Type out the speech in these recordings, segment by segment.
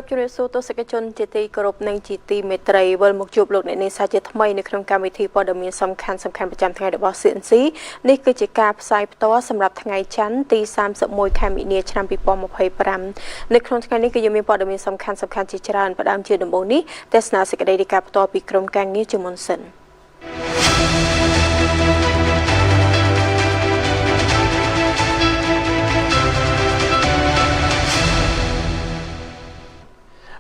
บจุลสูตุสกชนจิตีกรบในจิตีเมตรัยวันมุกจูบโลกในสายเจตทำไมในโครงการวิธีปอดมีสำคัญประจำทางเดบอสเซียนซีนี่คือจิการสายตัวสำหรับทางไงชั้นตี30 มวยแคมอินเนียชนำปีปอมภัยปรำในโครงการนี้ก็ยังมีปอดมีสำคัญจิจารประดามเชื่อดมโบนี้แต่สนาสิกได้ดีการตัวปีกรมการนี้จุมนสัน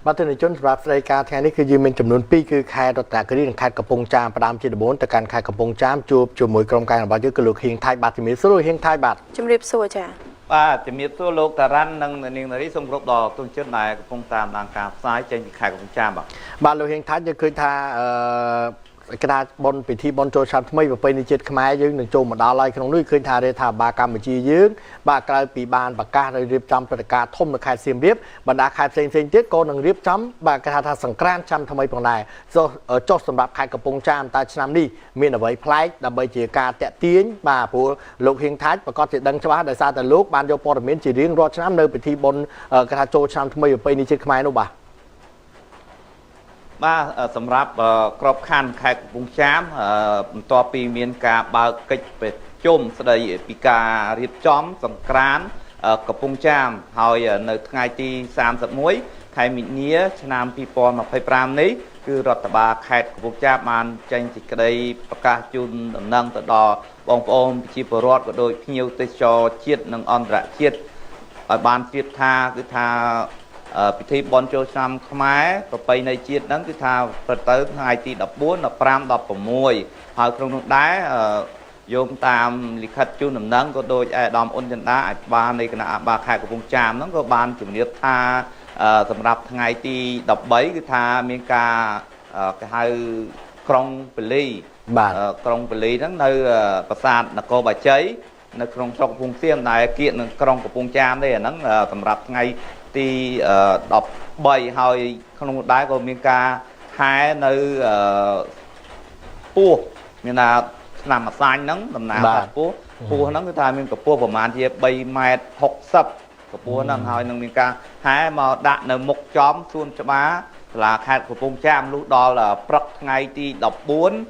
บัตรในจนสำหรับรายการแทนนี่คือยืมเป็นจำนวนปีคือใครตัดแต่กระดิ่งใครกระพงจามประดามจิตบุญแต่การใครกระพงจามจูบมวยกรมการบัตรยึดกระลุกเฮียงไทยบัตรมีสู้เฮียงไทยบัตรจำเรียบสู้จ้ะว่าจะมีตัวโลกแต่รันนั่งในที่สมรบดอกต้นเชือกนายกระพงตามทางการซ้ายเจนใครกระพงจามบ่บัตรเราเฮียงไทยจะเคยทากระดาษบนปิธีบนโจชันทำไมแบบไปในจิตขมายยืงหนึ่งโจมดาวไล่ขนมนุ้ยเคยทาเดทาบากรรมจียืงบากลายปีบานบากาเรียบจำประกาศทมในขายเสียมเรียบบรรดาขายเซ็งเจ็ดโกนังเรียบจำบากระทาสังกรานจำทำไมปองนายโจสำหรับขายกระปงจามตาชนามนี่มีเอาไว้พลายดับเบิลเจียกาแตะเตี้ยบาผู้ลูกเฮียงไทยประกอบจิตดังชวาได้ซาแต่ลูกบานโยปอร์เมนจีเรียงรอชนามเดินปิธีบนกระทาโจชันทำไมแบบไปในจิตขมายโนบ่าว่าสำหรับกรอบคันใครกระพงจามต่อปีเมียนกาบากิจเป็ดจุ่มสดายปีกาเรียบจอมสังกรานกระพงจามหอยในไงที่30 มวยใครมีเนี้ยชนามปีปอนมาไฟปรามนี้คือรัฐบาลแขกกระพงจามมันจังจิกระไดประกาศจุนดำเนินต่อดอบองโอมจีปรอดก็โดยพิวเตจอเชียดนังอันตรเชียดบานเชียดทาคือทาพิธีบอลโจชัมขมายต่อไปในจีนนั้นคือทาประตูไงตีดับบุญดับปรามดับปมวยหากตรงนั้นได้โยมตามลิขิตจุนหนึ่งนั้นก็โดยดอมอ้นจันดาบานในขณะบาแขกกับวงจามนั้นก็บานจุดเนียบทาสำหรับไงตีดับใบคือทาเมียกาให้กรงเปรีกรงเปรีนั้นในประสาทนครบาเจยในกรงชกวงเสียมในเกียรติกรงกับวงจามได้นั้นสำหรับไงที่ดับใบหอยขนมได้ก็มีการหายในปูมีนาหนามสายนั้นตำนานปูนั้นคือทายมีกับปูประมาณที่ใบไม้60กับปูนั้นหอยนึงมีการหายมาดักในหมกจอมส่วนจะมาlà khai của phong tràm lúc đó là prắc ngay thì đọc 4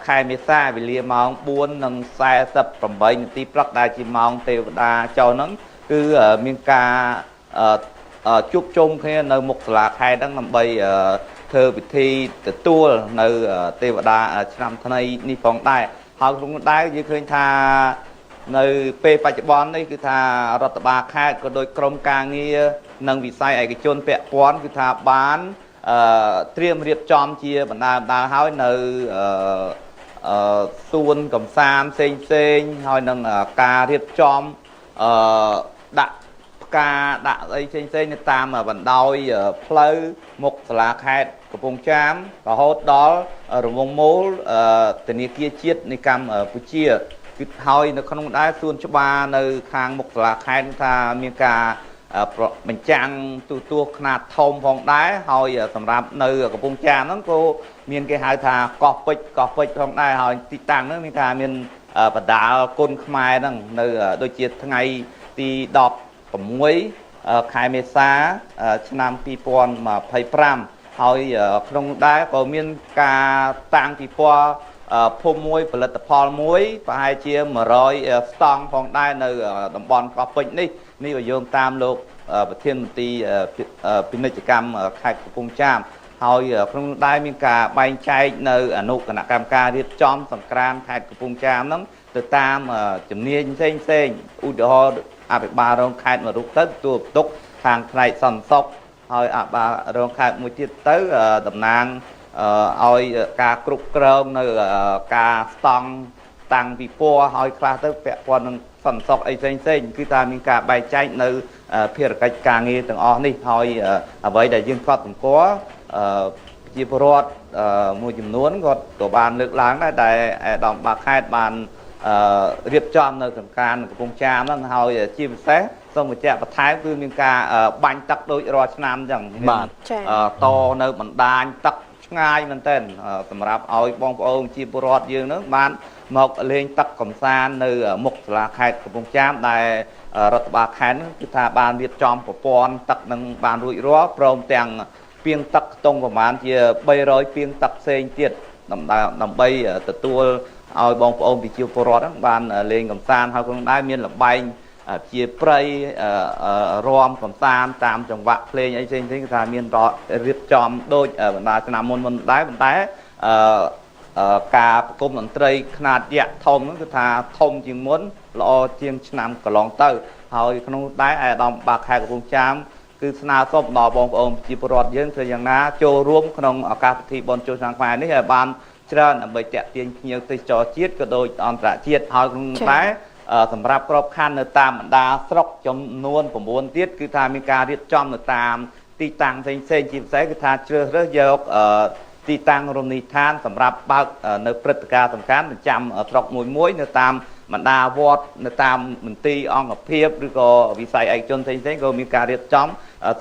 khai mê xa vì lìa mong 4 nâng xe sập phẩm bệnh tí prắc đa chỉ mong tiêu đa cho nó cứ miền ca chúc chung khi nơi một là khai đang làm bày thơ bị thi tour nơi tiêu đa năm thân này đi phòng đại họ cũng đai như khơi tha nơi pe bạch bón đây cứ tha rọt bà khai có đôi krom ca nghe nâng vị sai cái chôn pẹ bón cứ tha bánเตรียมเรียบจอมเชียบรรดาห้อยในส่วนกับซามเซ็งห้อยนั่งกาเรียบจอมดักกาดักไอ้เซ็งในตามบรรดาเพลย์มกสลาแคดกับพงจามกับโฮดดอลหรือวงโมลแต่นี่เกียร์เชียดในกรรมผู้เชียคือห้อยในขนมได้ส่วนชบาในคางมกสลาแคดทามีกาmình chăng tu khát thông phong đá hồi sầm rạp nơi của vùng trà nó cô miền cái hai thà cọp bịch phong đá hồi tị tàng nó miền thà miền và đá côn khai đó nơi đôi chiết ngày tị đọt phẩm muối khai mê xá nam pi pon mà phải pram hồi phong đá có miền ca tàng pi po phô muối và lật pol muối và hai chia mà rồi stong phong đá nơi đồng bọn cọp bịch điนี่ก็โยงตามโลกประเทศตีเป็นกิจกรรมขายกระพงจามหอยคงได้มีการใบใจในอนุคณะกรรมการเรียบจอมสังกรานขายกระพงจามนั้นติดตามจำเนียนเส้นอุดรอาบิบาลงขายมาลุกเติร์ตัวตกทางไทยสันซอกหอยอาบาลงขายมือที่เติร์ตำนานหอยกากรุกเกลในกาสตองตังปีปัวหอยคลาเติร์แปะปอนสันซอกไอ้เส้นคือตามีการใบใจในเพียรกิจการเงินต่างอ๋อนี่หอยเอาไว้ได้ยื่นข้อถึงก้อจีบรอดมวยจำนวนก็ตัวบานเลือกล้างได้ดอกบาคายบานเรียบจอมในสำคัญกับวงจามนั่นหอยจีบแซ่ส่งมาแจกประท้ายคือมีการบังตักโดยรอชนามอย่างโตในบรรดาตักง่ายมันเต้นสำหรับเอาบองโองจีบรอดยืนนั้นบ้าน មកលេងទឹកកំសាន្តនៅមុខសាលាខេត្តកំពង់ចាមដែលរដ្ឋបាលខេត្តគឺថាបានរៀបចំប្រព័ន្ធទឹកនឹងបានរួចរាល់ព្រមទាំងពាងទឹកខ្ទង់ប្រមាណជា300ពាងទឹកផ្សេងទៀតដើម្បីទទួលឲ្យបងប្អូនប្រជាពលរដ្ឋបានលេងកំសាន្តហើយក្នុងដែរមានលបែងជាព្រៃរំកំសាន្តតាមចង្វាក់ភ្លេងអីផ្សេងៗគឺថាមានរៀបចំដូចបណ្ដាឆ្នាំមុនដែរប៉ុន្តែការប្រគំតន្ត្រីខ្នាតយក្សធំហ្នឹងគឺថាធំជាងមុនល្អជាងឆ្នាំកន្លងទៅហើយក្នុងដែរអាដាមបាខេត្តកំពង់ចាមគឺស្នើសុំដល់បងប្អូនប្រជាពលរដ្ឋយើងធ្វើយ៉ាងណាចូលរួមក្នុងឱកាសពិធីបុណ្យចូលឆ្នាំខ្មែរនេះឲ្យបានច្រើនដើម្បីតាក់ទាញភ្ញៀវទេសចរជាតិក៏ដូចអន្តរជាតិហើយក្នុងតែសម្រាប់ក្របខ័ណ្ឌនៅតាមបណ្ដាស្រុកចំនួន9ទៀតគឺថាមានការរៀបចំនៅតាមទីតាំងផ្សេងៗជាពិសេសគឺថាជ្រើសរើសយកទីតាំងរមណីយដ្ឋានសម្រាប់បើកនៅព្រឹត្តិការណ៍សំខាន់ប្រចាំស្រុកមួយនៅតាមបណ្ដាវត្តនៅតាមមន្ទីរអង្គភាពឬក៏វិស័យឯកជនផ្សេងៗក៏មានការរៀបចំ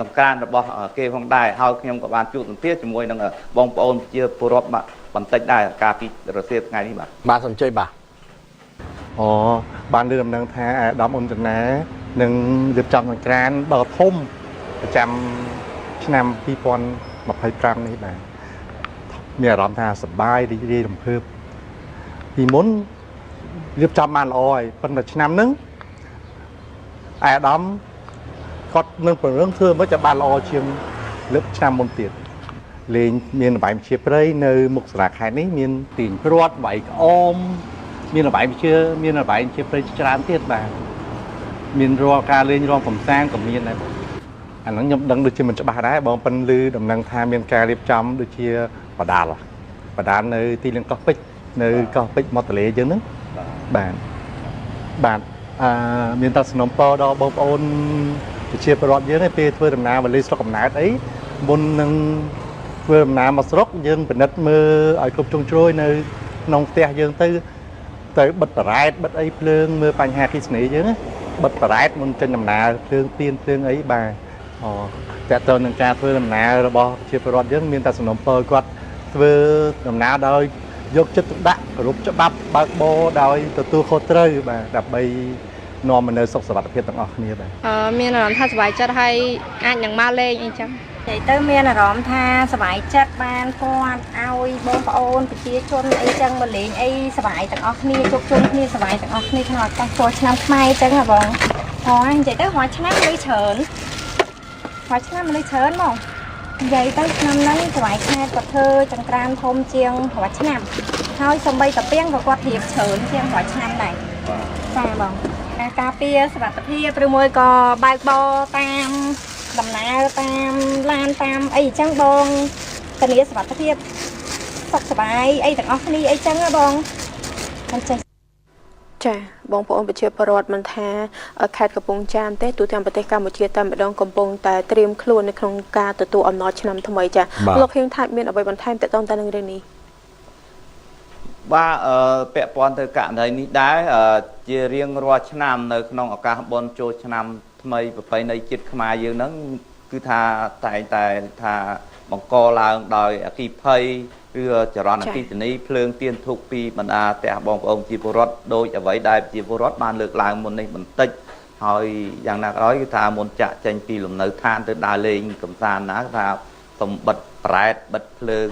សង្ក្រាន្តរបស់គេផងដែរហើយខ្ញុំក៏បានជួបសម្ភាសជាមួយនឹងបងប្អូនជាពលរដ្ឋបន្តិចដែរកាលពីរសៀលថ្ងៃនេះបាទសំជ័យបាទអូបានលើកដំណឹងថាអាដាមអ៊ុនចនានឹងរៀបចំសង្ក្រាន្តដ៏ធំប្រចាំឆ្នាំ2025នេះបាទមានអារម្មណ៍ថាសប្បាយរីករាយរំភើបពីមុនរៀបចំបានល្អហើយប៉ុន្តែឆ្នាំហ្នឹងអាដាមគាត់នឹងប្រឹងធ្វើមិនឲ្យបានល្អជាងលើកឆ្នាំមុនទៀតលេងមានលបែងជាព្រៃនៅមុខសាលាខេត្តនេះមានទាញព្រាត់បៃក្អមមានលបែងជាព្រៃច្រើនទៀតបាទមានរាល់ការលេងរំកំសាន្តក៏មានដែរអាហ្នឹងខ្ញុំដឹងដូចជាមិនច្បាស់ដែរបងប៉ិនឮដំណឹងថាមានការរៀបចំដូចជាបដាលនៅទីលានកោះពេជ្រនៅកោះពេជ្រមាត់ទន្លេយើងហ្នឹងបាទមានតសំណពរដល់បងប្អូនប្រជាពលរដ្ឋយើងឯពេលធ្វើដំណើរមកលេងស្រុកកំណើតអីមុននឹងធ្វើដំណើរមកស្រុកយើងពិនិត្យមើលឲ្យគ្រប់ជ្រុងជ្រោយនៅក្នុងផ្ទះយើងទៅបិទបារ៉ែតបិទអីភ្លើងមើលបញ្ហាអគ្គិសនីយើងបិទបារ៉ែតមុនចេញដំណើរភ្លើងទៀនភ្លើងអីបាទតើតើនឹងការធ្វើដំណើររបស់ប្រជាពលរដ្ឋយើងមានតែសំណពរគាត់ធ្វើដំណើរដោយយកចិត្តទុកដាក់គោរពច្បាប់បើកបរដោយទទួលខុសត្រូវបាទដើម្បីនាំមកនៅសុខសុវត្ថិភាពទាំងអស់គ្នាបាទមានអារម្មណ៍ថាសប្បាយចិត្តហើយអាចនឹងមកលេងអីចឹងនិយាយទៅមានអារម្មណ៍ថាសប្បាយចិត្តបានគាត់ឲ្យបងប្អូនប្រជាជនអីចឹងមកលេងអីសប្បាយទាំងអស់គ្នាជួបជុំគ្នាសប្បាយទាំងអស់គ្នាក្នុងឱកាសចូលឆ្នាំខ្មែរចឹងហ៎បងនិយាយទៅរាល់ឆ្នាំមនុស្សច្រើនហ្មងនិយាយទៅឆ្នាំហ្នឹងសប្បាយខេត្តគាត់ធ្វើចង្ក្រានធំជាងរាល់ឆ្នាំហើយសំបីតាពាំងក៏គាត់រៀបច្រើនជាងរាល់ឆ្នាំដែរចាបងការពារសុវត្ថិភាពឬមួយក៏បើកបរតាមដំណើរតាមឡានតាមអីចឹងបងធានាសុវត្ថិភាពសុខសប្បាយអីទាំងអស់គ្នាអីចឹងហ៎បងអញ្ចឹងចាបងប្អូនប្រជាពលរដ្ឋមិនថាខេត្តកំពង់ចាមទេទូទាំងប្រទេសកម្ពុជាតែម្ដងកំពុងតែត្រៀមខ្លួននៅក្នុងការទទួលអំណរឆ្នាំថ្មីចាលោកហ៊ៀងថាមានអ្វីបន្ថែមតទៅទៅនឹងរឿងនេះបាទពាក់ព័ន្ធទៅករណីនេះដែរជារៀងរាល់ឆ្នាំនៅក្នុងឱកាសបុណ្យចូលឆ្នាំថ្មីប្រពៃណីជាតិខ្មែរយើងហ្នឹងគឺថាតែងតែថាបង្កឡើងដោយអគ្គិភ័យឬចរន្តអគ្គិសនីភ្លើងទៀនធូបពីបណ្ដាផ្ទះបងប្អូនជាពលរដ្ឋដោយអ្វីដែលជាពលរដ្ឋបានលើកឡើងមុននេះបន្តិចហើយយ៉ាងណាក៏ដោយគឺថាមុនចាក់ចេញពីលំនៅឋានទៅដើរលេងកំសាន្តណាថាសំបិតប្រែតបិទភ្លើង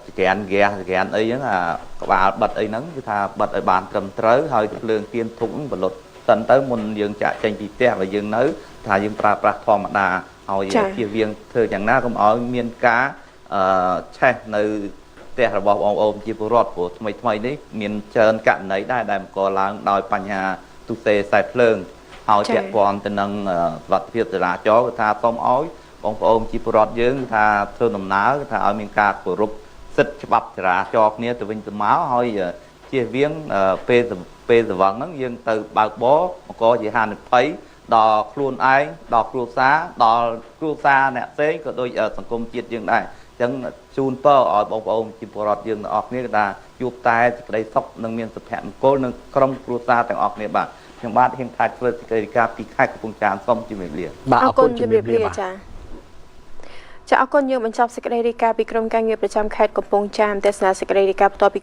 ចក្រានហ្គាសចក្រានអីហ្នឹងអាក្បាលបិទអីហ្នឹងគឺថាបិទឲ្យបានត្រឹមត្រូវហើយភ្លើងទៀនធូបហ្នឹងបលុតសិនទៅមុនយើងចាក់ចេញពីផ្ទះបើយើងនៅថាយើងប្រើប្រាស់ធម្មតាហើយជៀសវាងធ្វើយ៉ាងណាកុំឲ្យមានការឆេះនៅផ្ទះរបស់បងប្អូនជាពលរដ្ឋព្រោះថ្មីនេះមានច្រើនករណីដែរដែលបង្កឡើងដោយបញ្ហាទុសេខ្សែភ្លើងហើយពាក់ព័ន្ធទៅនឹងសុវត្ថិភាពចរាចរណ៍គឺថាសូមឲ្យបងប្អូនជាពលរដ្ឋយើងថាធ្វើដំណើរគឺថាឲ្យមានការគោរពសិទ្ធិច្បាប់ចរាចរណ៍គ្នាទៅវិញទៅមកហើយជៀសវាងពេលស្រវឹងហ្នឹងយើងទៅបើកបរបង្កជាហានិភ័យដល់ខ្លួនឯងដល់គ្រួសារដល់គ្រួសារអ្នកផ្សេងក៏ដូចសង្គមជាតិយើងដែរអញ្ចឹងជូនពរឲ្យបងប្អូនជាពលរដ្ឋយើងទាំងអស់គ្នាថាជួបតែសេចក្តីសុខនិងមានសុភមង្គលនិងក្រុមគ្រួសារទាំងអស់គ្នាបាទខ្ញុំបាទហ៊ានថាធ្វើសេចក្តីរាយការណ៍ពីខេត្តកំពង់ចាមសូមជម្រាបលាបាទអរគុណជម្រាបលាចាអរគុណយើងបញ្ចប់សេចក្តីរាយការណ៍ពីក្រុមការងារប្រចាំខេត្តកំពង់ចាមទេសនាសេចក្តីរាយការណ៍បន្តពី